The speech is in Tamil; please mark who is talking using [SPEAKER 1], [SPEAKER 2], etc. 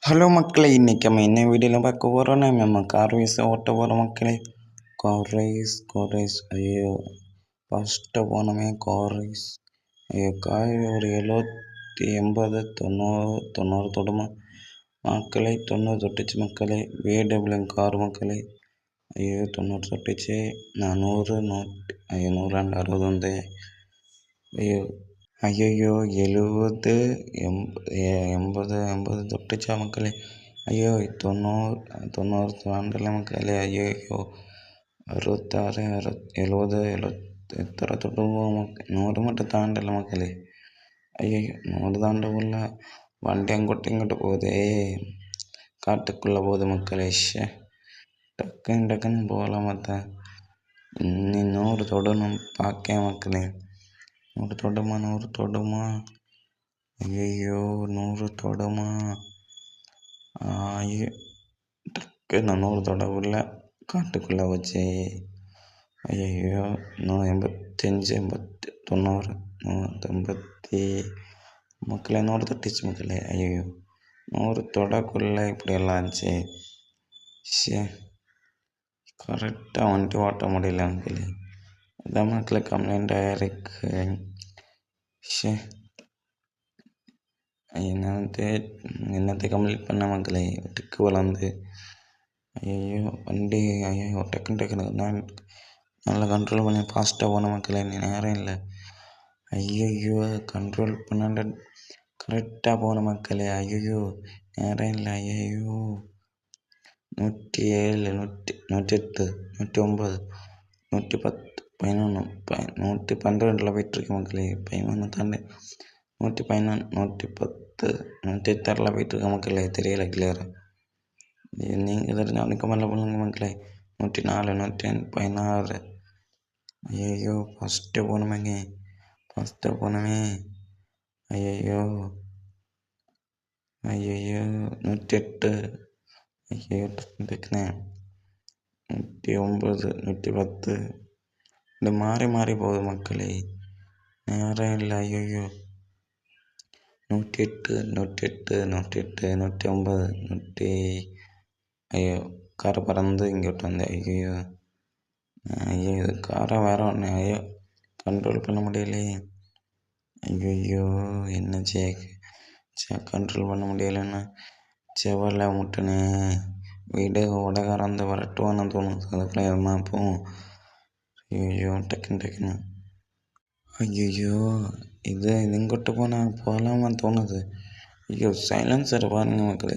[SPEAKER 1] ஹலோ மக்களே, இன்றைக்கி நம்ம என்ன வீடியோவில் பார்க்க போகிறோன்னா, நம்ம கார் ரேஸ் ஓட்ட போகிறோம் மக்களே. கார் ரேஸ் ஐயோ, ஃபஸ்ட்டு போனோமே கார் ரேஸ். ஐயோ, கார் ஒரு 70 80 90 தொடுமா மக்களே. 90 தொட்டுச்சு மக்களே. VW கார் மக்களே. ஐயோ 90 தொட்டுச்சு. நான் 100 ஐயோ 100 60 வந்து ஐயோ ஐயோ 70 80 தொட்டுச்சா மக்களே. ஐயோ 90 தாண்டல மக்களே. ஐயோ 66 70 எத்தனை தொட்டுவோம் 100 மட்டும் தாண்டல மக்களே. ஐயோ 100 தாண்டவுள்ள வண்டி அங்கிட்டு போகுதே, காட்டுக்குள்ளே போகுது மக்களே. டக்குன்னு போகலாம் பார்த்தேன். இன்னும் 100 தொடணும் பார்க்க மக்களே. 100 தொடுமா ஐயோ 100 தொடுமா. ஐயோ டக்குன்னு 100 தொடவுள்ள காட்டுக்குள்ளே வச்சு. ஐயோ 85 80 90 180 மக்களே. 100 தொட்டுச்சு மக்களே. ஐயோ 100 தொடக்குள்ளே இப்படியெல்லாம் இருந்துச்சு. கரெக்டாக வண்டி ஓட்ட முடியல மக்களே. அதான் மக்களே கம்ப்ளைண்ட்டாக இருக்கு. என்னத்தை கம்ப்ளீட் பண்ண மக்களே. டிக்கு வளர்ந்து ஐயோ வண்டி ஐயோ டக்குன்னு நான் நல்லா கண்ட்ரோல் பண்ணி ஃபாஸ்ட்டாக போன மக்களே. நேரம் இல்லை. ஐயோ கண்ட்ரோல் பண்ண கரெக்டாக போன மக்களே. ஐயோ நேரம் இல்லை. ஐயோ 107 108 109 110 11 112 போயிட்டுருக்கு மக்களே. 11 தாண்டி 111 110 106 போயிட்டுருக்க மக்களே. தெரியல கிளியராக. நீங்கள் தெரிஞ்ச மேலே பண்ணுங்க மக்களே. 104 116 ஐயோ ஃபஸ்ட்டு போனோமேங்க. ஐயோ 108 ஐயோ டக்குன்னு 109 110 இந்த மாறி போகுது மக்களே. நேரம் இல்லை. ஐயோ 108 109 ஐயோ காரை பறந்து இங்கே விட்டு வந்தேன். ஐயோ இது காரை வேற ஒன்று. ஐயோ கண்ட்ரோல் பண்ண முடியலையே. ஐயோ என்ன கண்ட்ரோல் பண்ண முடியலைன்னா செவலை முட்டுனே வீடு உடகாரந்து வரட்டுவான்னு தோணுது. அதுக்குள்ளே ஏமாப்போம். ஐயோ டக்குன்னு ஐயோ இது இங்கிட்டு போகலாமான்னு தோணுது. ஐயோ சைலன்சர் பாருங்க மக்களே.